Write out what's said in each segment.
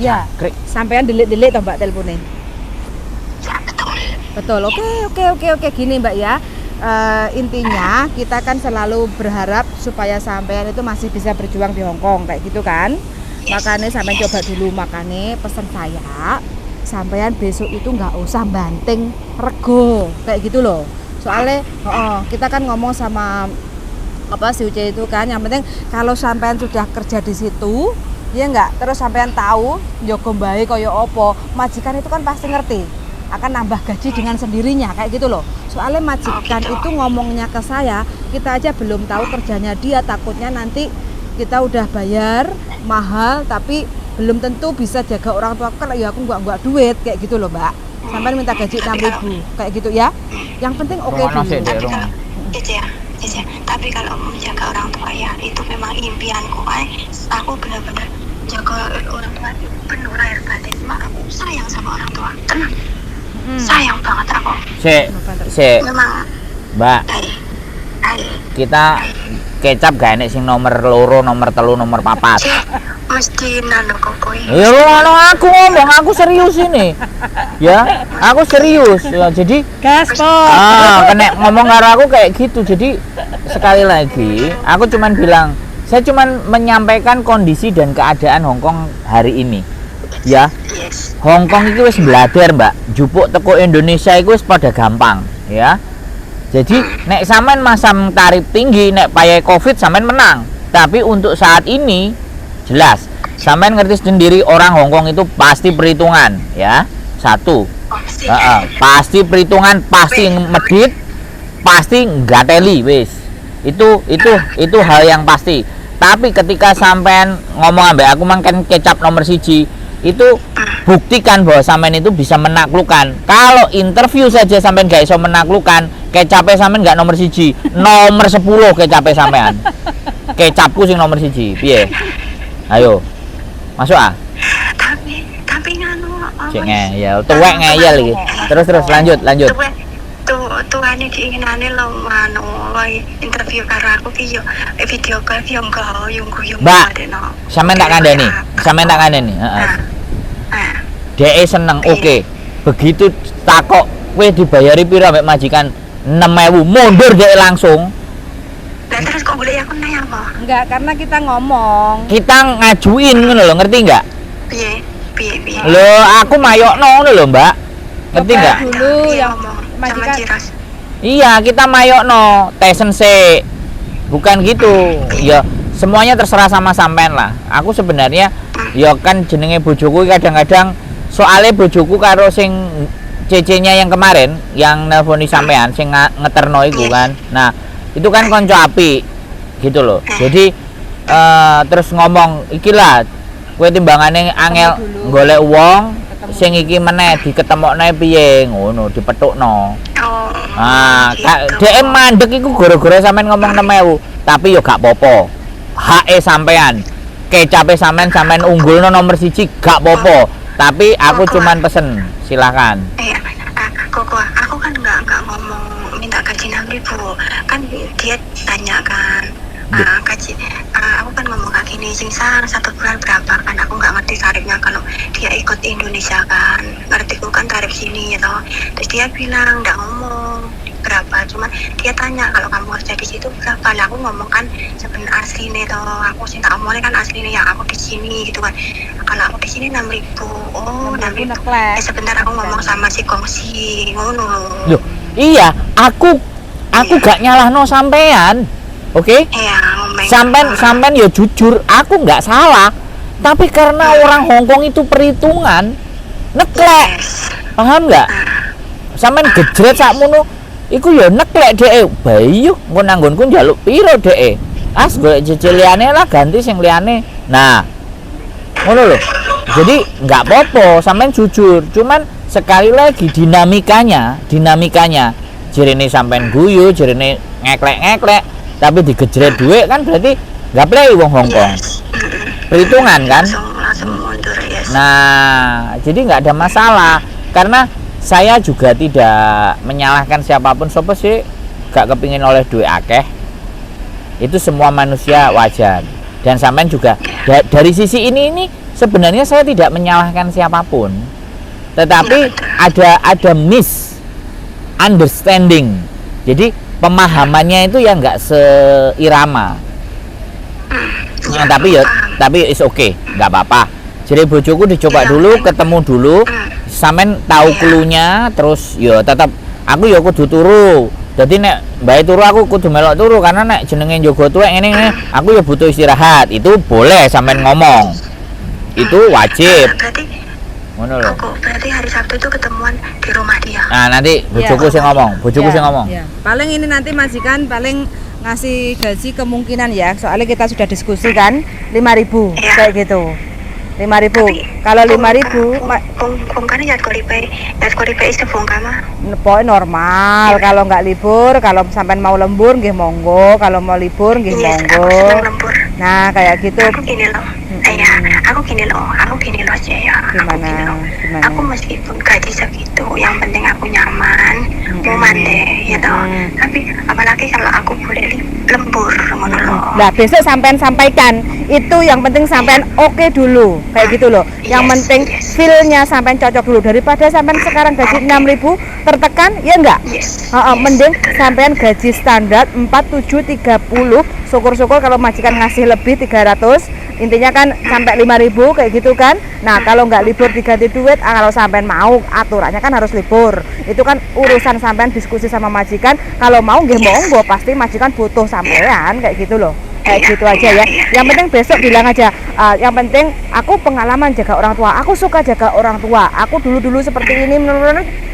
Iya. Sampean delik-delik toh Mbak teleponnya. Ya betul. Betul. Oke. Gini Mbak ya. Intinya kita kan selalu berharap supaya sampean itu masih bisa berjuang di Hong Kong kayak gitu kan. Makanya sampean coba dulu, makanya pesan saya sampean besok itu nggak usah banting rego kayak gitu loh. Soalnya kita kan ngomong sama si Uce itu kan, yang penting kalau sampean sudah kerja di situ ya enggak, terus sampean tahu njogo mbae kaya apa, majikan itu kan pasti ngerti akan nambah gaji dengan sendirinya kayak gitu loh. Soalnya majikan itu ngomongnya ke saya, kita aja belum tahu kerjanya dia, takutnya nanti kita udah bayar mahal tapi belum tentu bisa jaga orang tua kan, ya aku nggak duit kayak gitu loh Mbak. Sampai minta gaji 6.000 kayak gitu ya. Yang penting oke dulu. Tapi kalau menjaga orang tua ya itu memang impianku. Aku benar-benar jaga orang tua itu penuh lahir batin. Aku sayang sama orang tua, tenang. Sayang banget aku. Memang Mbak, kita kecap gak enek sing nomor loro, nomor telu, nomor papat. Mesti nano kok. Ya lo aku ngomong, aku serius ini. Ya, aku serius. Ya, jadi gaspol. kena ngomong karo aku kayak gitu. Jadi sekali lagi, aku cuman bilang, saya cuman menyampaikan kondisi dan keadaan Hong Kong hari ini. Ya. Hong Kong itu wis belajar Mbak, jupuk teko Indonesia itu wis pada gampang, ya. Jadi nek sampean masang tarif tinggi, nek payah Covid sampean menang. Tapi untuk saat ini jelas, sampean ngerti sendiri orang Hong Kong itu pasti perhitungan, ya. Satu, pasti perhitungan, pasti medit, pasti gateli wis. Itu hal yang pasti. Tapi ketika sampean ngomong ambek aku mangken kecap nomor 1, itu buktikan bahwa sampean itu bisa menaklukkan. Kalau interview saja sampean gak iso menaklukkan, kecapnya sampean gak nomor 1, nomor 10 kecapnya sampean. Kecapku sing nomor 1, piye? Ayo. Masuk ah. Tapi nganu cek ngeyel, tuwek ngeyel iki. Terus lanjut. Tuane diinginane lo nganu interview karo aku ki yo video call yo yung Mbak, sampean tak kandhani, heeh. DE seneng, oke. Begitu takok kowe dibayari pira mek majikan 6.000, mundur DE langsung. Lah terus kok boleh aku nanya apa? Enggak, karena kita ngomong. Kita ngajuin ngono lho, ngerti enggak? Piye? Lho, aku mayokno ngono lho, Mbak. Ngerti enggak? Dulu yang majikan. Iya, kita mayokno, tesen sik. Bukan gitu. Ya, semuanya terserah sama sampean lah. Aku sebenarnya ya kan jenenge bojoku kadang-kadang soalnya bojoku karo sing cece-nya yang kemarin yang nelponi sampean sing ngeterno iku kan. Nah, itu kan konco api gitu loh. Jadi terus ngomong iki lah kowe timbangane angel golek wong sing iki meneh diketemokne piye ngono dipethukno. Nah, DM mandek iku gara-gara sampean ngomong 6.000, tapi yo gak apa-apa. Hake sampean, kecape sampean unggulno nomor 1 gak apa-apa. Tapi aku cuman pesen, silakan. Aku kan nggak ngomong minta gaji 6.000, kan dia tanya kan. Gaji aku kan ngomong kayak gini, singsa 1 bulan berapa kan, aku nggak ngerti tarifnya kalau dia ikut Indonesia kan, ngertiku kan tarif sini ya toh. Terus dia bilang nggak ngomong berapa, cuman dia tanya kalau kamu kerja di situ berapa. Lah aku ngomong kan sebenarnya asli nih toh, aku sih tak omongin kan asli nih yang aku di sini gitu kan. Kalau aku di sini 6.000, 6.000. Sebentar aku ngomong sama si kongsi ngono. Loh, iya, aku gak nyalahno sampean. Oke? Sampean ya jujur, aku nggak salah. Tapi karena orang Hong Kong itu perhitungan, neklek. Paham nggak? Sampean gejret sakmono, iku ya neklek dhek. Bayi yo engko nanggonku njaluk piro dhek. As golek cicil liyane lah, ganti sing liyane. Nah, ngono lho. Jadi nggak apa-apa, sampean jujur. Cuman sekali lagi dinamikanya, jerene sampean guyu, jerene ngeklek-ngeklek. Tapi digejret duit kan berarti nggak play wong Hong Kong. Perhitungan kan? Nah, jadi nggak ada masalah. Karena saya juga tidak menyalahkan siapapun. Sopo sih gak kepingin oleh duit akeh. Itu semua manusia wajar. Dan sampean juga dari sisi ini sebenarnya saya tidak menyalahkan siapapun, tetapi ada misunderstanding. Jadi pemahamannya itu ya nggak seirama. Nah, tapi it's okay, nggak apa-apa. Jadi bojoku dicoba dulu, ketemu dulu, sampean tahu cluenya, terus yo tetap aku yo kudu turu. Jadi nek bae turu aku kudu melok turu karena nek jenenge njogo tuwek ngene aku ya butuh istirahat. Itu boleh sampean ngomong. Itu wajib. Berarti Ngono lho. berarti hari Sabtu itu ketemuan di rumah dia. Nah, nanti bojoku sing ngomong, bojoku sing ngomong. Ya. Paling ini nanti majikan paling ngasih gaji kemungkinan ya. Soalnya kita sudah diskusi kan 5.000 Ya. kayak gitu. 5.000. Kalau 5.000 bongkarnya yat kolipe itu bongkar mah. pokoknya normal. Kalau nggak libur, kalau sampean mau lembur nggih monggo, kalau mau libur nggih Yes, monggo. aku senang lembur. Nah, kayak gitu. Aku gini loh. Aku gini loh aja ya. Gimana? Aku meskipun gaji segitu, yang penting aku nyaman, nyaman deh, ya toh. Tapi apalagi kalau aku boleh lembur, ngono loh. Nah, besok sampean sampaikan itu yang penting sampean oke dulu kayak gitu loh. Yang Yes, penting yes. feel-nya sampean cocok dulu daripada sampean sekarang gaji 6.000 tertekan ya enggak? Yes. Mending sampean gaji standar 4730. Syukur-syukur kalau majikan ngasih lebih 300. Intinya kan sampai 5.000 kayak gitu kan. Nah, kalau nggak libur diganti duit, kalau sampean mau aturannya kan harus libur. Itu kan urusan sampean diskusi sama majikan. Kalau mau nggih monggo, pasti majikan butuh sampean kayak gitu loh. Kayak gitu aja ya. Yang penting besok bilang aja, yang penting aku pengalaman jaga orang tua, aku suka jaga orang tua, aku dulu seperti ini,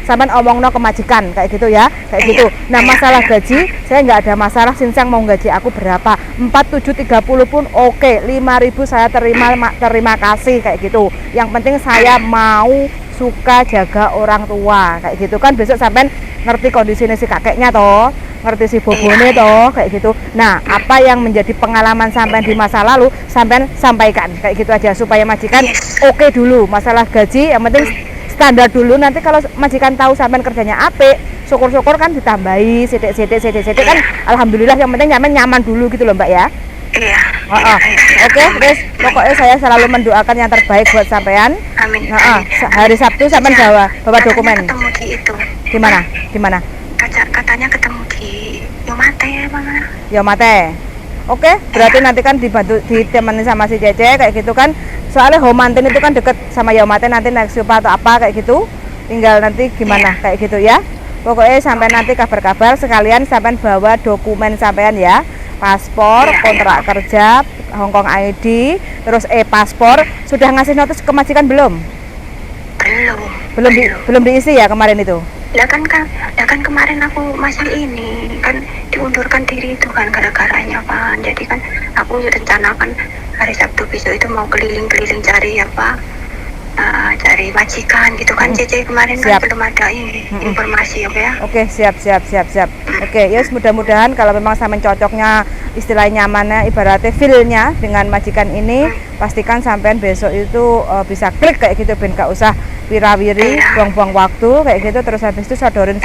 sampean omongno ke majikan kayak gitu ya, kayak gitu. Nah, masalah gaji saya nggak ada masalah. Sinsang mau gaji aku berapa, 4730 pun oke. 5.000 saya terima kasih kayak gitu. Yang penting saya mau suka jaga orang tua kayak gitu kan. Besok sampean ngerti kondisinya si kakeknya toh, ngerti si bobone toh kayak gitu. Nah, apa yang menjadi pengalaman sampean di masa lalu sampean sampaikan kayak gitu aja supaya majikan oke dulu. Masalah gaji yang penting standar dulu. Nanti kalau majikan tahu sampean kerjanya apik, syukur-syukur kan ditambahi sidik kan. Alhamdulillah, yang penting nyaman dulu gitu loh Mbak ya. Iya. Oke, terus pokoknya saya selalu mendoakan yang terbaik buat sampean. Amin. Hari Sabtu sampean bawa dokumen. Ketemu di itu. Di mana? Katanya ketemu di Yomate ya, Mama. Yomate. Oke, berarti nanti kan ditemani sama si Cece kayak gitu kan. Soalnya Homanten itu kan deket sama Yomate, nanti naik Supa atau apa kayak gitu. Tinggal nanti gimana kayak gitu ya. Pokoknya sampai nanti kabar-kabar sekalian sampean bawa dokumen sampean ya. Paspor, kontrak kerja, Hongkong ID, terus e-paspor. Sudah ngasih notis ke majikan belum? Belum diisi ya kemarin itu? Ya kan kemarin aku masih ini kan diundurkan diri itu kan gara-garanya kan. Jadi kan aku rencanakan hari Sabtu besok itu mau keliling-keliling cari cari majikan gitu kan. Cece kemarin kan belum ada ini informasi ya. Oke, siap. Oke, ya mudah-mudahan kalau memang sama cocoknya, istilahnya nyamannya, ibaratnya feel-nya dengan majikan ini, pastikan sampean besok itu bisa klik kayak gitu, ben gak usah wirawiri, buang-buang waktu kayak gitu. Terus habis itu sodorin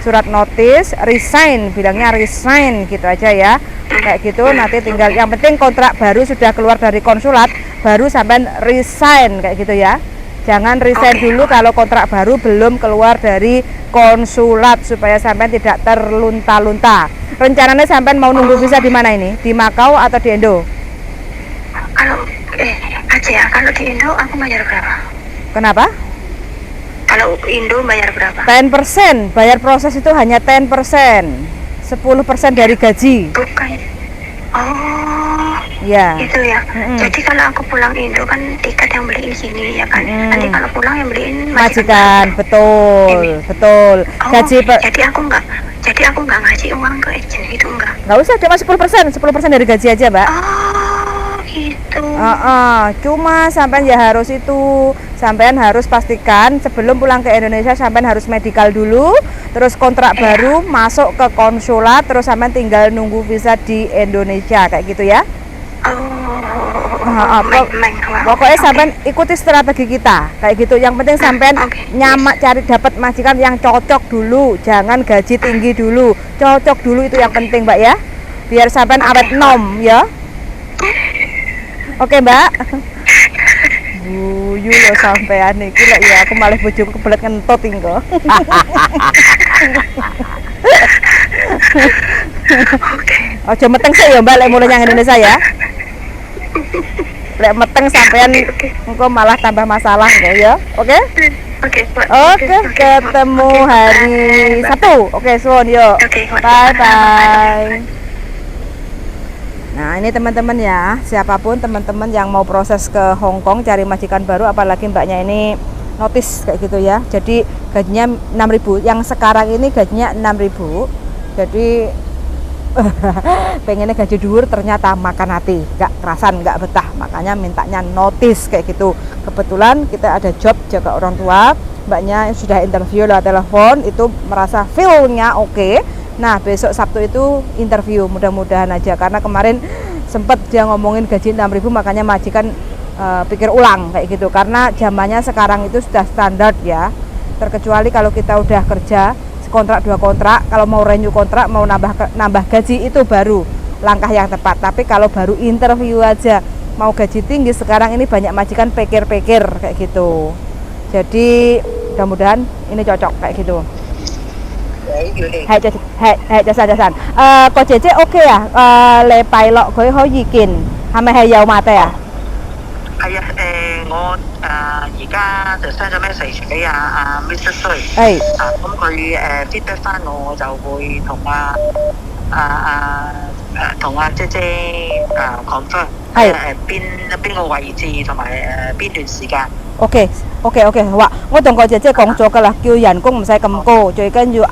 surat notis, resign, bilangnya resign gitu aja ya. Kayak gitu, nanti tinggal yang penting kontrak baru sudah keluar dari konsulat, baru sampean resign kayak gitu ya. Jangan resign dulu kalau kontrak baru belum keluar dari konsulat, supaya sampean tidak terlunta-lunta. Rencananya sampean mau nunggu visa di mana ini? Di Makau atau di Indo? Kalau kalau di Indo aku bayar berapa? Kenapa? Kalau Indo bayar berapa? 10%. Bayar proses itu hanya 10%. 10% dari gaji. Bukan. Oh. Ya. Itu ya. Jadi kalau aku pulang Indo kan tiket yang beliin sini ya kan. Nanti kalau pulang yang beliin majikan. Betul. Oh, Gaji jadi aku nggak ngasih uang ke agent gitu enggak? Nggak usah, cuma 10% dari gaji aja, Mbak. Oh, gitu. Cuma sampean ya harus sampean harus pastikan sebelum pulang ke Indonesia sampean harus medical dulu, terus kontrak baru masuk ke konsulat, terus sampean tinggal nunggu visa di Indonesia kayak gitu ya. Pokoknya sampean ikuti strategi kita kayak gitu. Yang penting sampean nyaman, cari dapat majikan yang cocok dulu, jangan gaji tinggi dulu, cocok dulu, itu yang penting Mbak ya, biar sampean awet nom ya. Oke Mbak. guyu lho sampean iki lek ya aku malah bojoku kebelet ngentut engko. Ojo meteng sih ya Mbak lek mulai yang Indonesia ya. Lek meteng sampean engko malah tambah masalah enggak ya. Oke? Oke, ketemu hari Sabtu. Oke, suwun yuk. Bye bye. Nah, ini teman-teman ya, siapapun teman-teman yang mau proses ke Hong Kong cari majikan baru, apalagi mbaknya ini notice kayak gitu ya. Jadi gajinya 6.000. Yang sekarang ini gajinya 6.000. Jadi pengennya gaji dhuwur ternyata makan hati, nggak kerasan, nggak betah, makanya mintanya notice kayak gitu. Kebetulan kita ada job jaga orang tua, mbaknya sudah interview lewat telepon, itu merasa feel-nya oke. Nah besok Sabtu itu interview, mudah-mudahan aja, karena kemarin sempet dia ngomongin gaji 6.000, makanya majikan pikir ulang kayak gitu, karena zamannya sekarang itu sudah standar ya, terkecuali kalau kita udah kerja kontrak 2 kontrak, kalau mau renew kontrak, mau nambah gaji itu baru langkah yang tepat. Tapi kalau baru interview aja mau gaji tinggi, sekarang ini banyak majikan pikir-pikir kayak gitu. Jadi mudah-mudahan ini cocok kayak gitu. Hay jasan. Cô姐姐 OK 啊？你拜落佢可以見，係咪有馬地啊？係啊，我而家就 send 咗 message 俾阿 Mr. Sui， 咁佢feedback 翻我就會同阿姐姐confirm 邊個位置同埋邊段時間。OK，好啊！我同個姐姐講咗㗎啦，叫人工唔使咁高，最緊要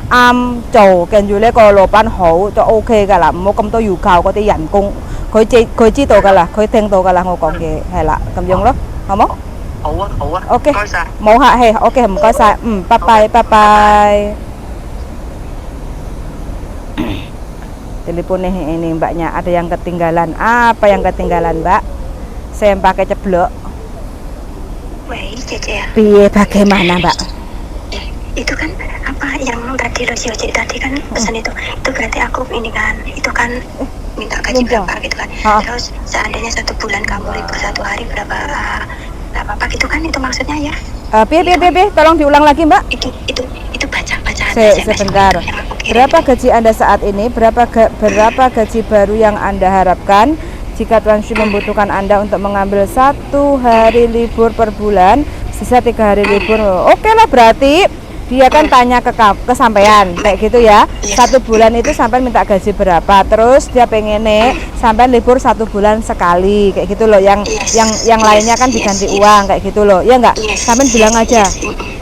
啱做，跟住呢個老闆好就 OK 㗎啦，唔好咁多要求嗰啲人工。佢知道㗎啦，佢聽到㗎啦，我講嘢係啦，咁樣咯，好冇？好啊 OK， 唔該曬。冇客氣 ，OK， 唔該曬，拜拜。Telepon ini mbaknya ada yang ketinggalan. Apa yang ketinggalan mbak? Saya pakai ceblok. Wei, Cece. Piye bagaimana mbak? Itu kan apa yang tadi lo Cece tadi kan pesan itu berarti aku ini kan itu kan minta gaji berapa gitu kan. Terus seandainya 1 bulan kamu libur 1 hari berapa gitu kan, itu maksudnya ya? Piye, tolong diulang lagi mbak. Itu bacaan sebentar. Berapa gaji Anda saat ini? Berapa gaji baru yang Anda harapkan? Jika Tuan Sri membutuhkan Anda untuk mengambil 1 hari libur per bulan, sisa 3 hari libur. Oke lah, berarti dia kan tanya ke sampean kayak gitu ya. 1 bulan itu sampean minta gaji berapa? Terus dia pengen sampean libur 1 bulan sekali kayak gitu loh. Yang lainnya kan diganti uang kayak gitu loh. Ya enggak? Sampean bilang aja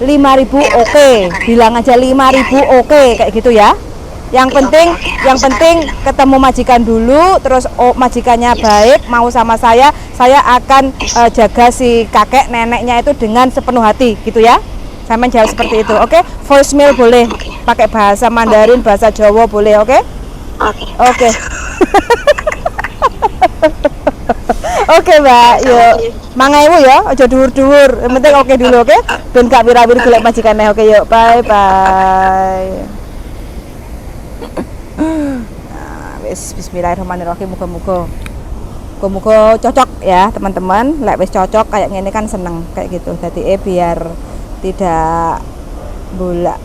5.000 oke. Bilang aja 5.000 oke kayak gitu ya. Yang penting ketemu majikan dulu, terus majikannya baik, mau sama saya akan jaga si kakek neneknya itu dengan sepenuh hati gitu ya. Sampai jawab seperti itu, oke? Voicemail boleh, pakai bahasa Mandarin, bahasa Jawa boleh, oke? Oke. Oke mbak, yuk. Mangewu ya, aja dhuwur-dhuwur. Yang penting oke dulu, oke? Ben gak wirawir golek majikannya, oke yuk. Bye. Nah, bismillahirrahmanirrahim, muga-muga cocok ya teman-teman. Lek wis cocok kayak ngene kan seneng kayak gitu. Jadi biar tidak golek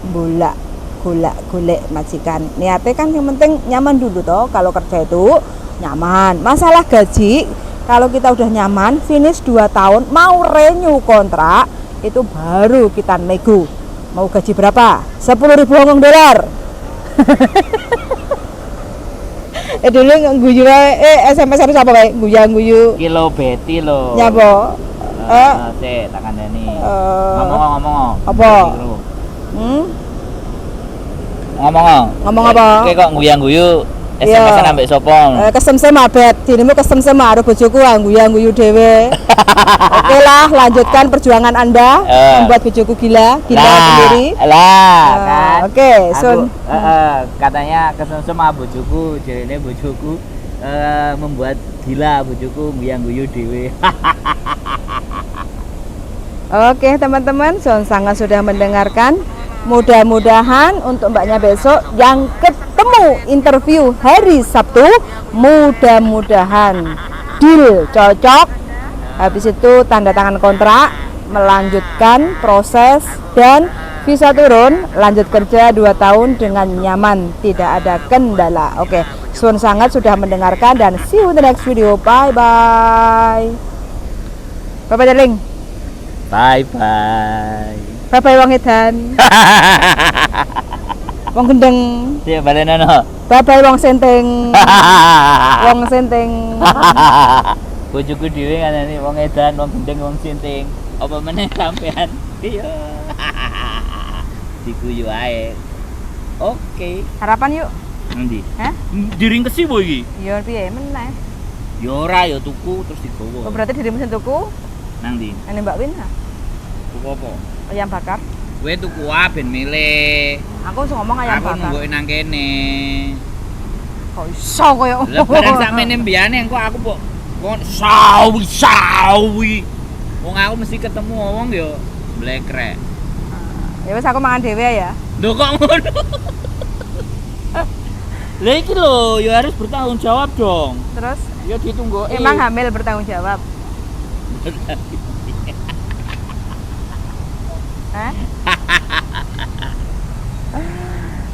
majikan. Niatnya kan yang penting nyaman dulu toh. Kalau kerja itu nyaman. Masalah gaji, kalau kita udah nyaman, finish 2 tahun, mau renew kontrak, itu baru kita nego. Mau gaji berapa? 10.000 Hong Kong dolar. Dulu guyu SMS harus apa kayak guyu kilo beti lo nyapa tak kandani ngomong apa ngomong apa kayak kok guyang-guyu SMS ambek sapa kesem-sem abet dirimu kesem-sem karo bojoku guyu dhewe. Oke lah, lanjutkan perjuangan Anda membuat bojoku gila sendiri kan. Oke, Sun. Katanya kesem-sem bojoku, jarene bojoku membuat gila bojoku guyang-guyu dhewe. Oke teman-teman, Son sangat sudah mendengarkan. Mudah-mudahan untuk mbaknya besok yang ketemu interview hari Sabtu, mudah-mudahan deal cocok, Habis itu tanda tangan kontrak, melanjutkan proses dan visa turun, lanjut kerja 2 tahun dengan nyaman, tidak ada kendala. Oke, suwun sangat sudah mendengarkan dan see you in the next video. Bye bye. Bye bye darling. Bye bye. Bye bye wong edan. Wong gendeng. Siap balenono. Bye bye wong senteng. Wong senteng. Bojoku dhewe nganani wong edan, wong gendeng, wong sinting. Apa meneh sampean? Iya. Diguyu ae. Oke. Harapan yuk. Nanti. Hah? Diring kesi boy iki. Ya piye meneh. Ya ora ya tuku terus digowo. Oh, berarti dirimu sing tuku, Nang ndi? ini Mbak Win Tuku apa? ayam bakar. Kowe tuku ben milih. Aku wis ngomong ayam Aku bakar. nunggu nang kene. Kok iso koyo. Lah barang sakmene mbiyane engko aku kok sawi. Wong aku mesti ketemu wong ya blekrek. Ya wis aku mangan dhewe ya. Lho kok ngono? Lah iki lho, ya harus bertanggung jawab dong. Terus Ya ditunggu. emang hamil bertanggung jawab. Hah?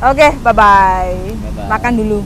Oke, bye bye. Bye-bye. Makan dulu.